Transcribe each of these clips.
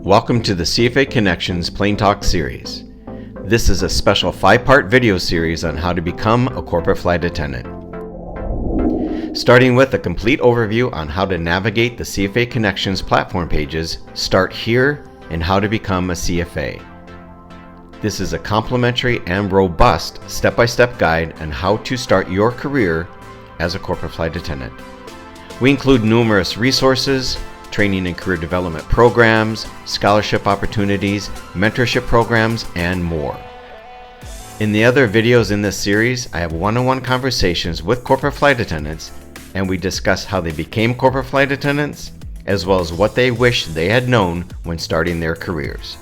Welcome to the CFA Connections Plain Talk series. This is a special 5-part video series on how to become a corporate flight attendant. Starting with a complete overview on how to navigate the CFA Connections platform pages, start here, and how to become a CFA. This is a complimentary and robust step-by-step guide on how to start your career as a corporate flight attendant. We include numerous resources, training and career development programs, scholarship opportunities, mentorship programs, and more. In the other videos in this series, I have one-on-one conversations with corporate flight attendants, and we discuss how they became corporate flight attendants, as well as what they wish they had known when starting their careers.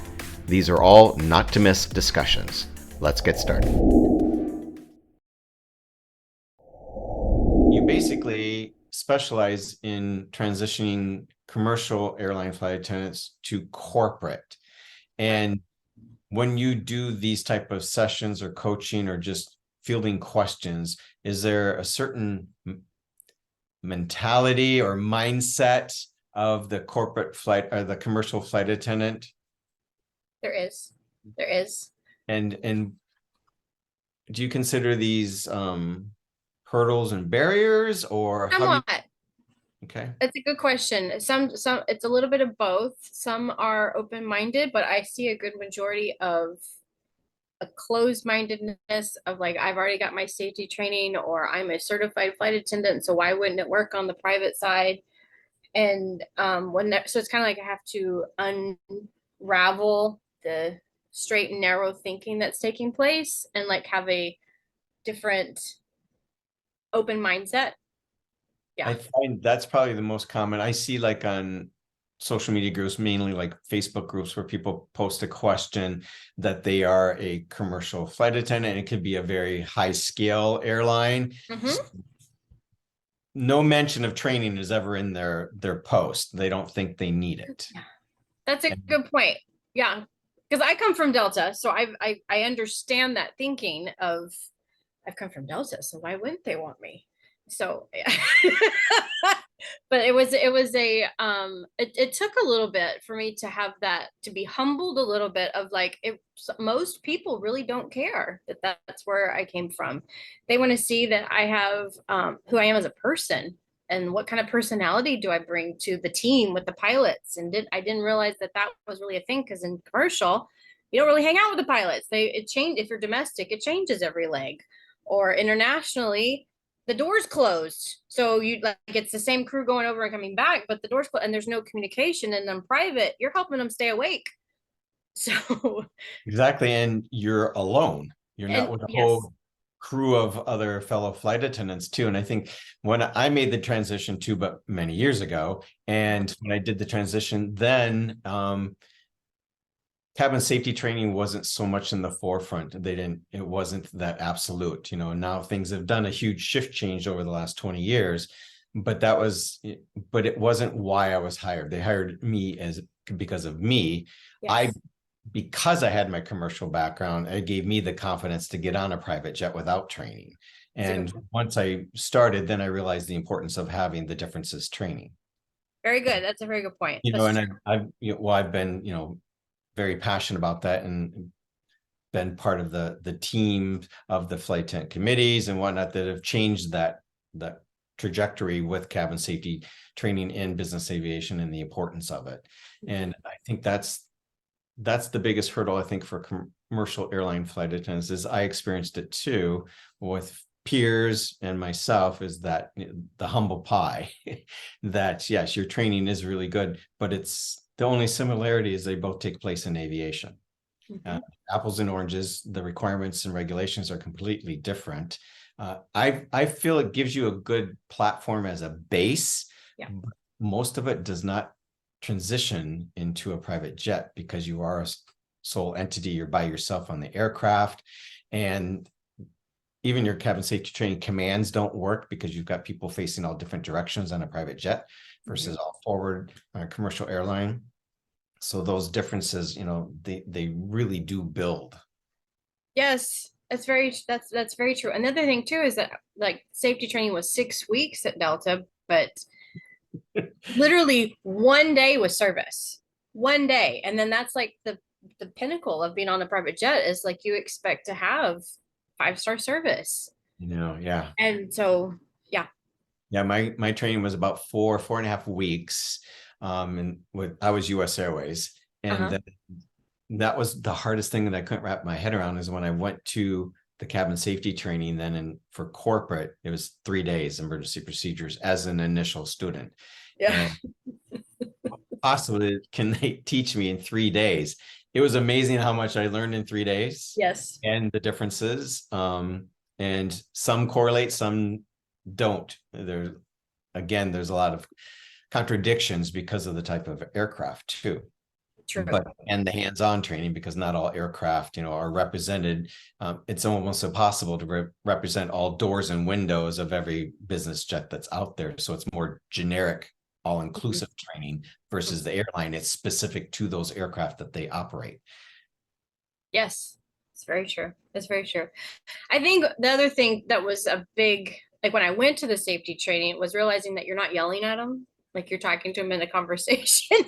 These are all not to miss discussions. Let's get started. You basically specialize in transitioning commercial airline flight attendants to corporate. And when you do these type of sessions or coaching or just fielding questions, is there a certain mentality or mindset of the corporate flight or the commercial flight attendant? There is. And do you consider these hurdles and barriers, or Somewhat. Okay. That's a good question. Some it's a little bit of both. Some are open-minded, but I see a good majority of a closed-mindedness of like, I've already got my safety training, or I'm a certified flight attendant, so why wouldn't it work on the private side? And so it's kind of like I have to unravel the straight and narrow thinking that's taking place and like have a different open mindset. Yeah. I find that's probably the most common. I see like on social media groups, mainly like Facebook groups, where people post a question that they are a commercial flight attendant, and it could be a very high scale airline. No mention of training is ever in their post. They don't think they need it. Yeah. That's a good point. Yeah. Because I come from Delta, so I understand that thinking of I've come from Delta, so why wouldn't they want me? So but it took a little bit for me to have that, to be humbled a little bit of like, most people really don't care that's where I came from. They want to see that I have who I am as a person and what kind of personality do I bring to the team with the pilots. And I didn't realize that was really a thing, because in commercial you don't really hang out with the pilots. It changed. If you're domestic, it changes every leg, or internationally the door's closed, so you like, it's the same crew going over and coming back, but the door's closed and there's no communication. And then private, you're helping them stay awake. So exactly. And you're alone. You're not with a whole crew of other fellow flight attendants too. And I think when I made the transition too, but many years ago, and when I did the transition, then cabin safety training wasn't so much in the forefront. It wasn't that absolute, now things have done a huge shift change over the last 20 years, but it wasn't why I was hired. They hired me because of me. Yes. Because I had my commercial background, it gave me the confidence to get on a private jet without training. And once I started, then I realized the importance of having the differences training. Very good. That's a very good point. And I've been, very passionate about that, and been part of the team of the flight attendant committees and whatnot that have changed that trajectory with cabin safety training in business aviation and the importance of it. And I think that's the biggest hurdle, I think, for commercial airline flight attendants, is I experienced it too with peers and myself, is that the humble pie that yes, your training is really good, but the only similarity is they both take place in aviation. Apples and oranges. The requirements and regulations are completely different. I feel it gives you a good platform as a base. But most of it does not transition into a private jet, because you are a sole entity. You're by yourself on the aircraft, and even your cabin safety training commands don't work, because you've got people facing all different directions on a private jet versus all forward on a commercial airline. So those differences, they really do build. Yes, that's very true. Another thing too is that like safety training was 6 weeks at Delta, but Literally one day was service, one day. And then that's like the pinnacle of being on a private jet is like you expect to have 5-star service. Yeah. And so, yeah. Yeah, my training was about 4.5 weeks. And I was US Airways. And Uh-huh. then that was the hardest thing that I couldn't wrap my head around is when I went to the cabin safety training then, and for corporate, it was 3 days emergency procedures as an initial student. Yeah. And possibly can they teach me in 3 days? It was amazing how much I learned in 3 days Yes. and the differences. And some correlate, some don't. There's a lot of contradictions because of the type of aircraft too. True. And the hands-on training, because not all aircraft, are represented. It's almost impossible to represent all doors and windows of every business jet that's out there. So it's more generic, all-inclusive training versus the airline. It's specific to those aircraft that they operate. Yes. It's very true. It's very true. I think the other thing that was a big, like when I went to the safety training, was realizing that you're not yelling at them, like you're talking to them in a conversation.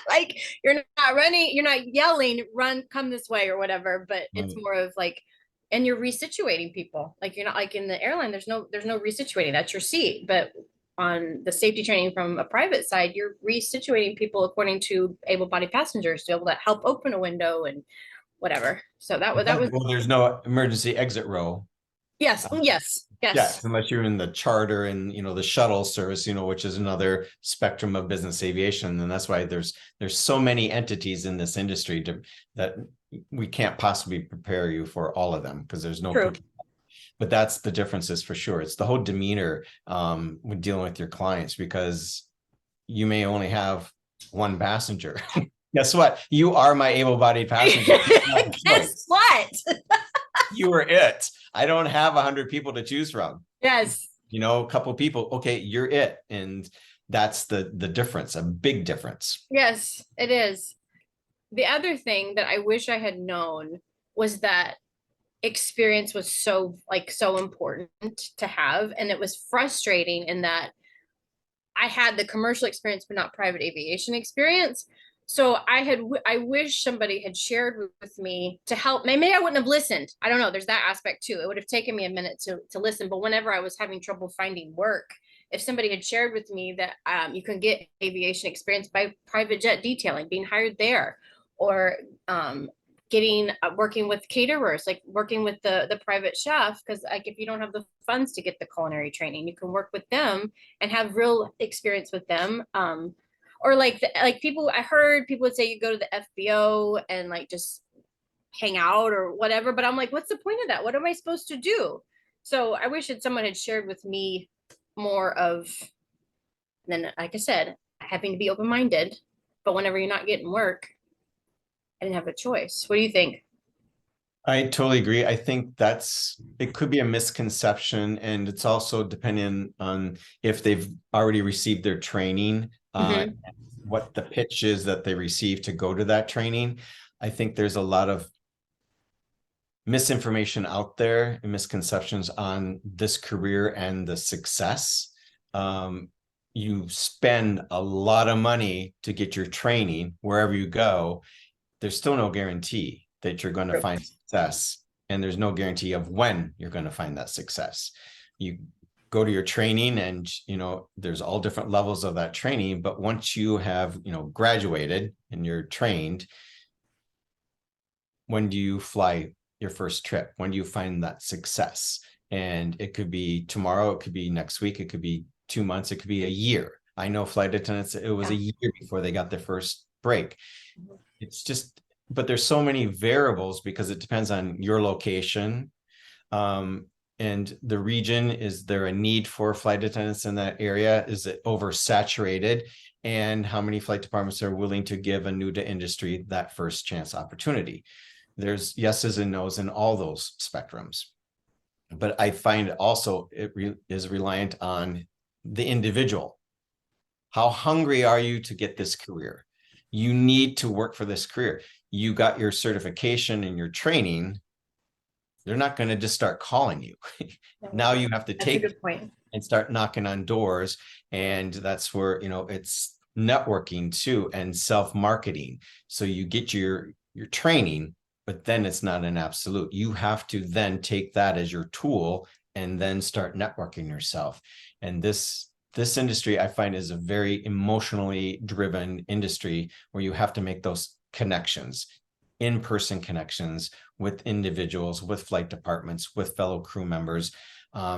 Like you're not running, you're not yelling, run, come this way or whatever, but it's more of like, and you're resituating people. Like you're not like in the airline, there's no resituating. That's your seat. But on the safety training from a private side, you're resituating people according to able-bodied passengers to be able to help open a window and whatever. So that was Well, there's no emergency exit row. yes, yes, Yes, yes. unless you're in the charter and the shuttle service, which is another spectrum of business aviation. And that's why there's so many entities in this industry that we can't possibly prepare you for all of them because there's no. True. But that's the differences for sure. It's the whole demeanor when dealing with your clients, because you may only have one passenger. Guess what? You are my able-bodied passenger. Guess what? You were it. I don't have 100 people to choose from. Yes. A couple people. Okay, you're it. And that's the difference, a big difference. Yes, it is. The other thing that I wish I had known was that experience was so important to have. And it was frustrating in that I had the commercial experience, but not private aviation experience. So I wish somebody had shared with me to help. Maybe I wouldn't have listened. I don't know. There's that aspect too. It would have taken me a minute to listen. But whenever I was having trouble finding work, if somebody had shared with me that you can get aviation experience by private jet detailing, being hired there, or getting working with caterers, like working with the private chef, because like if you don't have the funds to get the culinary training, you can work with them and have real experience with them. Or like people, I heard people would say you go to the FBO and like just hang out or whatever, but I'm like, what's the point of that? What am I supposed to do? So I wish that someone had shared with me more of, then like I said, having to be open-minded, but whenever you're not getting work, I didn't have a choice. What do you think? I totally agree. I think it could be a misconception, and it's also depending on if they've already received their training, what the pitch is that they receive to go to that training. I think there's a lot of misinformation out there and misconceptions on this career and the success. You spend a lot of money to get your training wherever you go. There's still no guarantee that you're going to find success, and there's no guarantee of when you're going to find that success. You go to your training and there's all different levels of that training, but once you have graduated and you're trained, when do you fly your first trip? When do you find that success? And it could be tomorrow, it could be next week, it could be 2 months, it could be a year. I know flight attendants, it was a year before they got their first break. It's just, but there's so many variables because it depends on your location and the region. Is there a need for flight attendants in that area? Is it oversaturated? And how many flight departments are willing to give a new to industry that first chance opportunity? There's yeses and nos in all those spectrums. But I find also it is reliant on the individual. How hungry are you to get this career? You need to work for this career. You got your certification and your training. They're not going to just start calling you. Now you have to take and start knocking on doors. And that's where, it's networking too, and self-marketing. So you get your training, but then it's not an absolute. You have to then take that as your tool and then start networking yourself. And this industry, I find, is a very emotionally driven industry where you have to make those connections, in-person connections with individuals, with flight departments, with fellow crew members,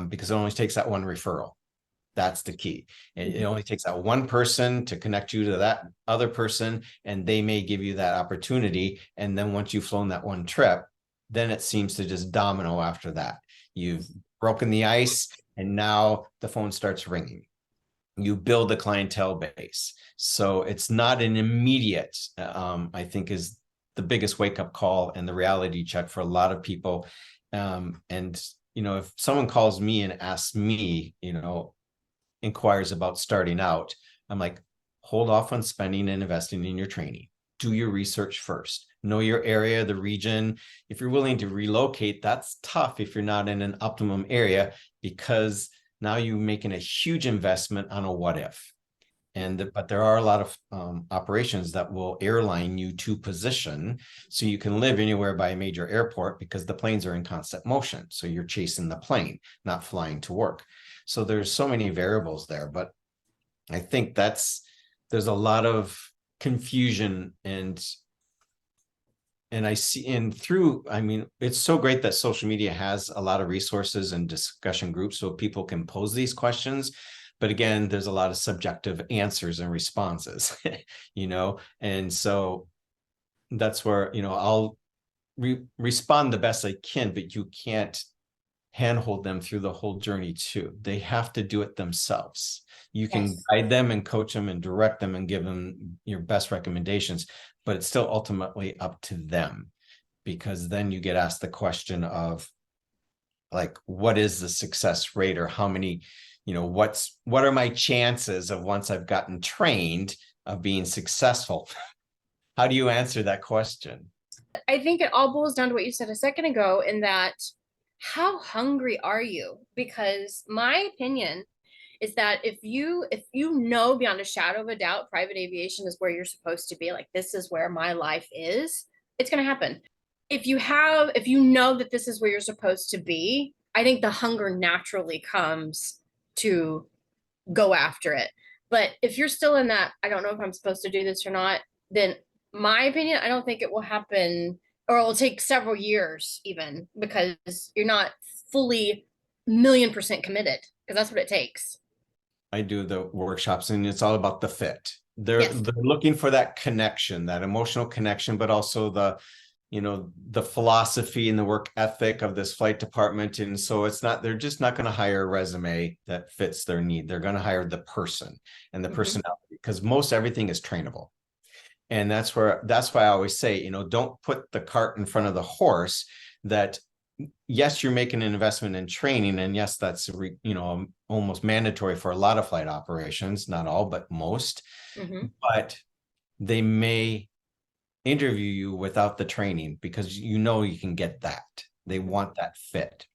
because it only takes that one referral. That's the key. It only takes that one person to connect you to that other person, and they may give you that opportunity. And then once you've flown that one trip, then it seems to just domino after that. You've broken the ice, and now the phone starts ringing. You build a clientele base. So it's not an immediate, I think, is the biggest wake-up call and the reality check for a lot of people. And, if someone calls me and asks me, inquires about starting out, I'm like, hold off on spending and investing in your training. Do your research first. Know your area, the region. If you're willing to relocate, that's tough if you're not in an optimum area, because now you're making a huge investment on a what if. But there are a lot of operations that will airline you to position, so you can live anywhere by a major airport, because the planes are in constant motion. So you're chasing the plane, not flying to work. So there's so many variables there, but I think there's a lot of confusion, and I see, it's so great that social media has a lot of resources and discussion groups so people can pose these questions. But again, there's a lot of subjective answers and responses, and so that's where, I'll respond the best I can, but you can't handhold them through the whole journey too. They have to do it themselves. You can guide them and coach them and direct them and give them your best recommendations, but it's still ultimately up to them, because then you get asked the question of, like, what is the success rate, or how many, what are my chances of, once I've gotten trained, of being successful? How do you answer that question? I think it all boils down to what you said a second ago, in that how hungry are you? Because my opinion is that if you know beyond a shadow of a doubt private aviation is where you're supposed to be, like, this is where my life is, it's going to happen. If you know that this is where you're supposed to be, I think the hunger naturally comes to go after it. But if you're still in that, I don't know if I'm supposed to do this or not, then my opinion, I don't think it will happen, or it will take several years even, because you're not fully 1,000,000% committed, because that's what it takes. I do the workshops, and it's all about the fit. They're looking for that connection, that emotional connection, but also the philosophy and the work ethic of this flight department. And so they're just not going to hire a resume that fits their need. They're going to hire the person and the personality, because most everything is trainable. And that's why I always say, don't put the cart in front of the horse. That yes, you're making an investment in training, and yes, that's almost mandatory for a lot of flight operations, not all, but most. But they may interview you without the training, because you can get that. They want that fit.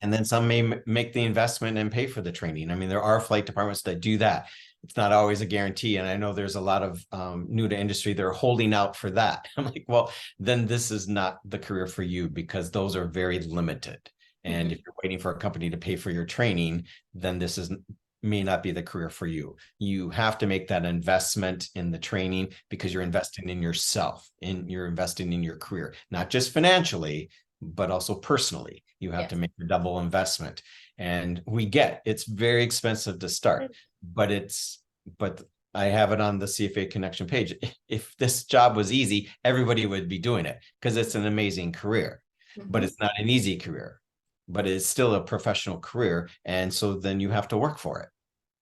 And then some may make the investment and pay for the training. I mean, there are flight departments that do that. It's not always a guarantee. And I know there's a lot of new to industry, they're holding out for that. I'm like, well, then this is not the career for you, because those are very limited. And if you're waiting for a company to pay for your training, then this may not be the career for you. You have to make that investment in the training, because you're investing in yourself, and you're investing in your career, not just financially, but also personally. You have to make a double investment. And it's very expensive to start, but I have it on the CFA connection page. If this job was easy, everybody would be doing it, because it's an amazing career, but it's not an easy career, but it's still a professional career. And so then you have to work for it.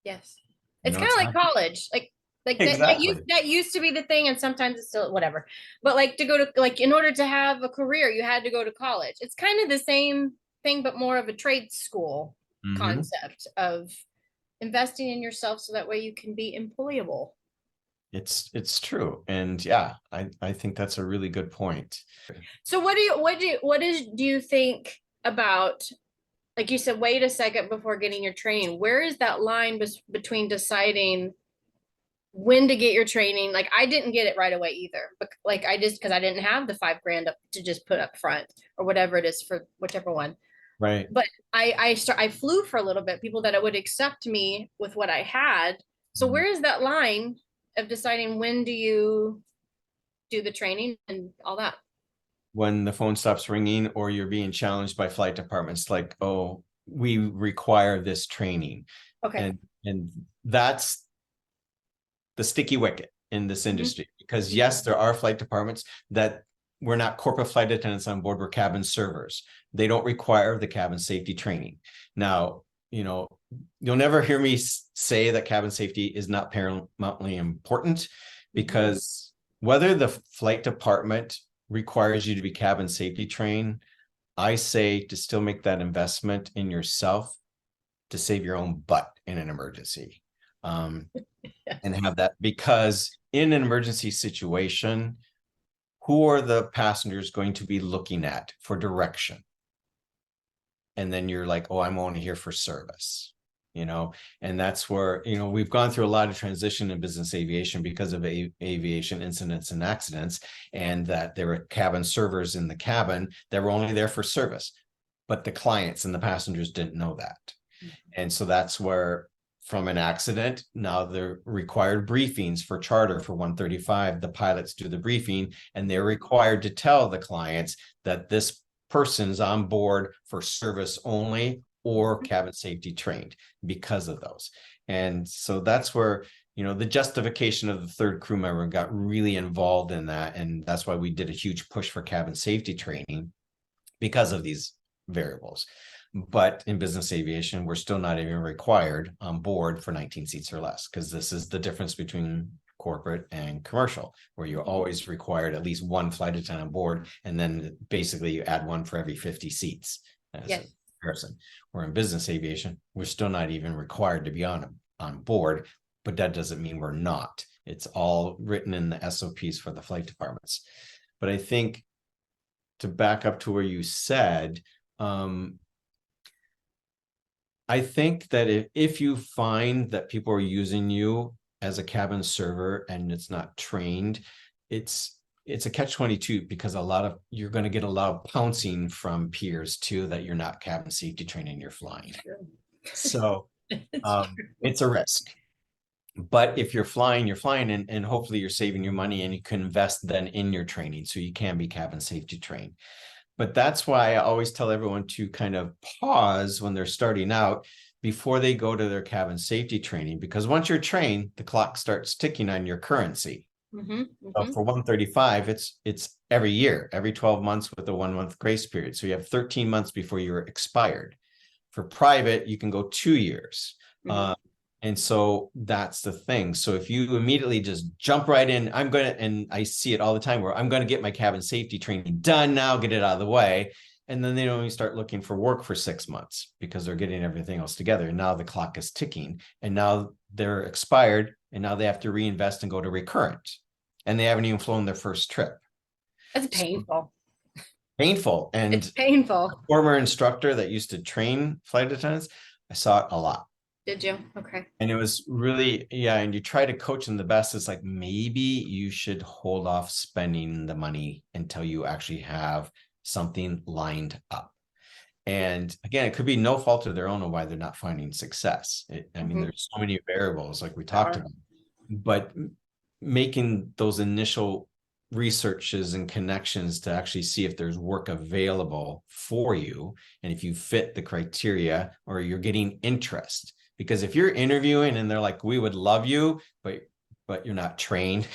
Yes. It's kind of like college. Like Exactly. that used to be the thing, and sometimes it's still whatever. But like, to go to, like, in order to have a career, you had to go to college. It's kind of the same thing, but more of a trade school concept of investing in yourself, so that way you can be employable. It's true. And I think that's a really good point. So what do you think about like you said, wait a second before getting your training. Where is that line between deciding when to get your training? Like I didn't get it right away either. But like I just because I didn't have the $5,000 up to just put up front or whatever it is for whichever one. Right. But I flew for a little bit, people that would accept me with what I had. So Mhm. where is that line of deciding when do you do the training and all that? When the phone stops ringing or you're being challenged by flight departments, like, oh, we require this training. Okay. And that's the sticky wicket in this Mhm. industry, because yes, there are flight departments that we're not corporate flight attendants on board, we're cabin servers. They don't require the cabin safety training. Now, you'll never hear me say that cabin safety is not paramountly important, because whether the flight department requires you to be cabin safety trained, I say to still make that investment in yourself to save your own butt in an emergency. And have that, because in an emergency situation, who are the passengers going to be looking at for direction? And then you're like, oh, I'm only here for service, and that's where, we've gone through a lot of transition in business aviation because of aviation incidents and accidents, and that there were cabin servers in the cabin that were only there for service, but the clients and the passengers didn't know that. And so that's where, from an accident, now they're required briefings for charter for 135. The pilots do the briefing, and they're required to tell the clients that this person's on board for service only or cabin safety trained because of those. And so that's where, the justification of the third crew member got really involved in that. And that's why we did a huge push for cabin safety training because of these variables. But in business aviation, we're still not even required on board for 19 seats or less, because this is the difference between corporate and commercial, where you're always required at least one flight attendant on board, and then basically you add one for every 50 seats as a comparison. Where in business aviation, we're still not even required to be on board, but that doesn't mean we're not. It's all written in the SOPs for the flight departments. But I think, to back up to where you said, I think that if you find that people are using you as a cabin server and it's not trained, it's a catch-22, because you're going to get a lot of pouncing from peers too, that you're not cabin safety trained and you're flying. So it's a risk. But if you're flying, and hopefully you're saving your money, and you can invest then in your training so you can be cabin safety trained. But that's why I always tell everyone to kind of pause when they're starting out before they go to their cabin safety training, because once you're trained, the clock starts ticking on your currency. So for 135, it's every year, every 12 months with a 1 month grace period. So you have 13 months before you're expired. For private, you can go 2 years. And so that's the thing. So if you immediately just jump right in, and I see it all the time, where I'm going to get my cabin safety training done now, get it out of the way. And then they don't even start looking for work for 6 months, because they're getting everything else together. And now the clock is ticking, and now they're expired, and now they have to reinvest and go to recurrent. And they haven't even flown their first trip. That's painful. Painful. And it's painful. A former instructor that used to train flight attendants, I saw it a lot. Did you? Okay. And it was really, and you try to coach them the best. It's like, maybe you should hold off spending the money until you actually have something lined up. And again, it could be no fault of their own of why they're not finding success. I mean, there's so many variables like we talked about, but making those initial researches and connections to actually see if there's work available for you, and if you fit the criteria or you're getting interest. Because if you're interviewing and they're like, we would love you, but you're not trained,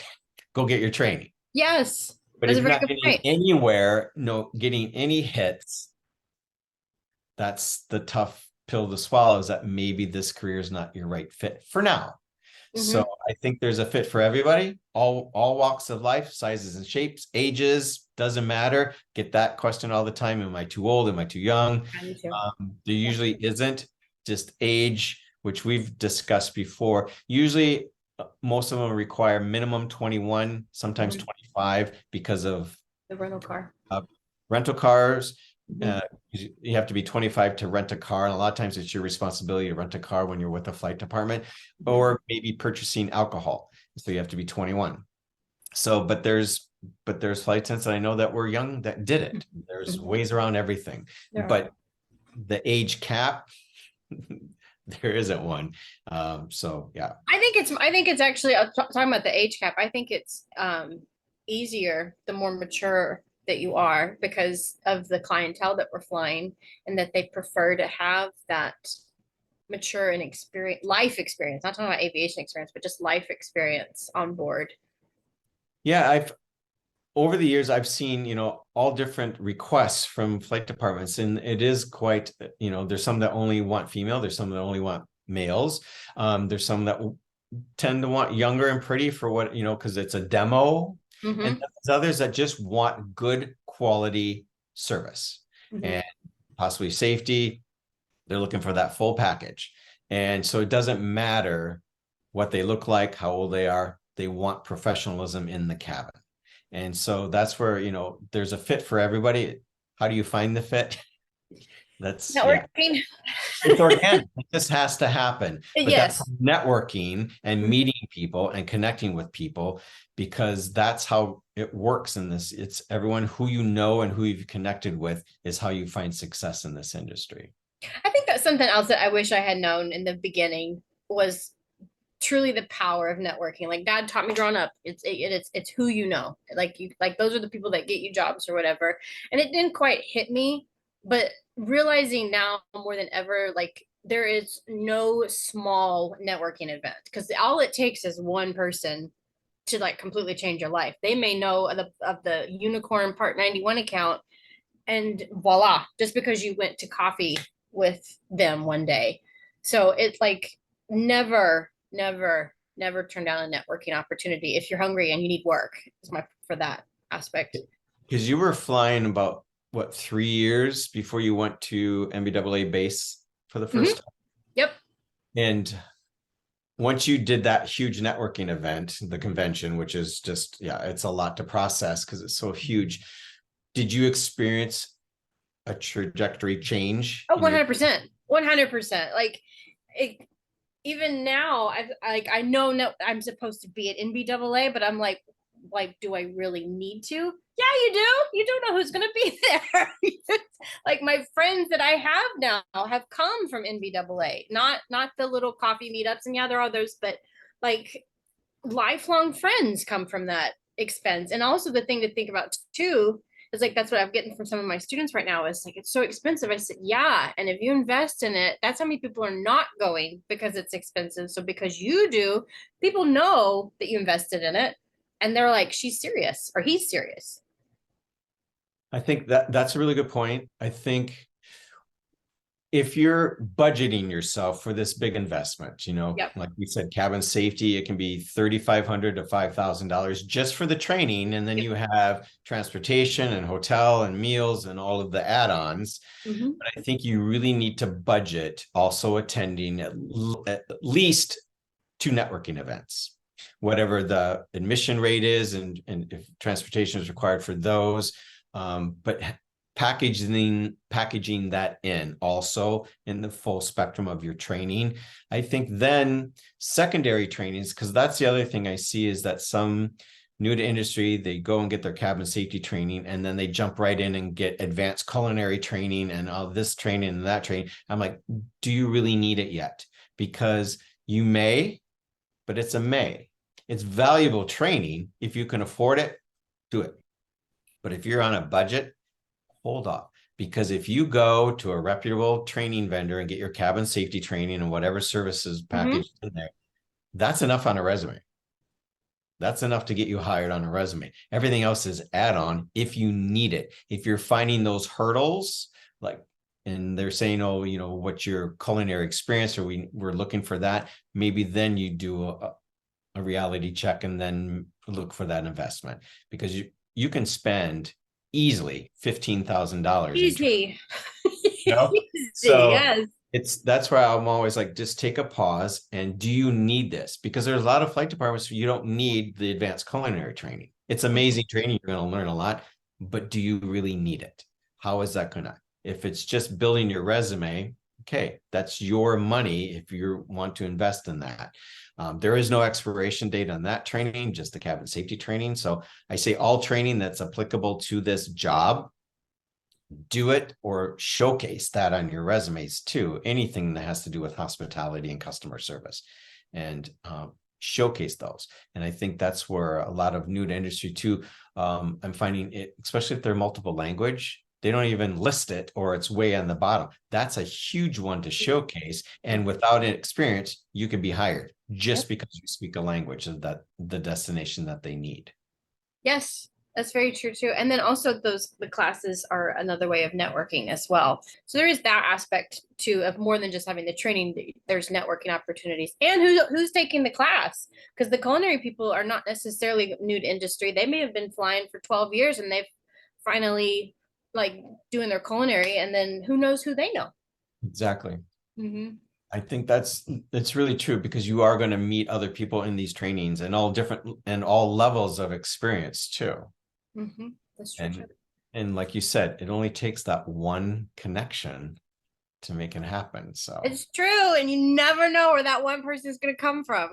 go get your training. Yes. But if you're not getting anywhere, getting any hits, that's the tough pill to swallow, is that maybe this career is not your right fit for now. So I think there's a fit for everybody, all walks of life, sizes and shapes, ages, doesn't matter. Get that question all the time. Am I too old? Am I too young? There usually isn't. Just age, which we've discussed before. Usually most of them require minimum 21, sometimes 25, because of the rental car. Rental cars, Mhm. You have to be 25 to rent a car. And a lot of times it's your responsibility to rent a car when you're with the flight department, or maybe purchasing alcohol. So you have to be 21. So, but there's flight attendants that I know that were young that did it. There's Mhm. ways around everything, There are. but the age cap, there isn't one. So yeah. I think it's actually talking about the age cap. I think it's easier the more mature that you are because of the clientele that we're flying and that they prefer to have that mature and experience life experience. Not talking about aviation experience, but just life experience on board. Yeah, over the years, I've seen, all different requests from flight departments, and it is quite, there's some that only want female, there's some that only want males. There's some that tend to want younger and pretty for what, because it's a demo. And Mm-hmm. there's others that just want good quality service Mm-hmm. and possibly safety. They're looking for that full package. And so it doesn't matter what they look like, how old they are, they want professionalism in the cabin. And so that's where, there's a fit for everybody. How do you find the fit? That's, yeah, Networking. it's organic. It just has to happen. But that's Yes. networking and meeting people and connecting with people, because that's how it works in this. It's everyone who you know and who you've connected with is how you find success in this industry. I think that's something else that I wish I had known in the beginning was truly the power of networking. Like dad taught me growing up, it's who you know. Like those are the people that get you jobs or whatever. And it didn't quite hit me, but realizing now more than ever, like there is no small networking event because all it takes is one person to like completely change your life. They may know of the unicorn part 91 account and voila, just because you went to coffee with them one day. So it's like never turn down a networking opportunity if you're hungry and you need work. Is my for that aspect. Because you were flying about what, 3 years before you went to MBAA base for the Mm-hmm. first time. Yep. And once you did that huge networking event, the convention, which is just, yeah, it's a lot to process because it's so huge. Did you experience a trajectory change Oh, in your 100%. 100%. Like it, even now, I know no, I'm supposed to be at NBAA, but I'm like, do I really need to? Yeah, you do. You don't know who's gonna be there. Like my friends that I have now have come from NBAA, not the little coffee meetups, and yeah, there are those, but like lifelong friends come from that expense. And also the thing to think about too is like that's what I'm getting from some of my students right now is like it's so expensive. I said, yeah, and if you invest in it, that's how many people are not going because it's expensive. So because you do, people know that you invested in it and they're like, she's serious or he's serious. I think that's a really good point. I think if you're budgeting yourself for this big investment, Yep. like we said, cabin safety, it can be $3,500 to $5,000 just for the training. And then Yep. you have transportation and hotel and meals and all of the add-ons. Mm-hmm. But I think you really need to budget also attending at least 2 networking events, whatever the admission rate is, and if transportation is required for those. But packaging that in also in the full spectrum of your training. I think then secondary trainings, because that's the other thing I see is that some new to industry, they go and get their cabin safety training and then they jump right in and get advanced culinary training and all this training and that training. I'm like, do you really need it yet? Because you may, but it's a may. It's valuable training. If you can afford it, do it. But if you're on a budget, hold off. Because if you go to a reputable training vendor and get your cabin safety training and whatever services packaged in there, that's enough on a resume. That's enough to get you hired on a resume. Everything else is add-on if you need it. If you're finding those hurdles, like, and they're saying, oh, what's your culinary experience, or we're looking for that, maybe then you do a reality check and then look for that investment, because you can spend easily $15,000 in training. Easy. Easy, So yes. that's why I'm always like, just take a pause and do you need this? Because there's a lot of flight departments where you don't need the advanced culinary training. It's amazing training. You're going to learn a lot, but do you really need it? how is that gonna, if it's just building your resume, okay, that's your money if you want to invest in that. There is no expiration date on that training, just the cabin safety training. So I say all training that's applicable to this job, do it or showcase that on your resumes too. Anything that has to do with hospitality and customer service, and showcase those. And I think that's where a lot of new to industry too, I'm finding it, especially if they're multiple language, they don't even list it or it's way on the bottom. That's a huge one to showcase. And without experience, you can be hired just because you speak a language of that, the destination that they need. Yes, that's very true too. And then also the classes are another way of networking as well. So there is that aspect too of more than just having the training. There's networking opportunities, and who's taking the class, because the culinary people are not necessarily new to industry. They may have been flying for 12 years and they've finally like doing their culinary, and then who knows who they know. Exactly. Mm-hmm. I think it's really true, because you are going to meet other people in these trainings and all different and all levels of experience too. Mm-hmm. That's true. And like you said, it only takes that one connection to make it happen. So it's true, and you never know where that one person is going to come from.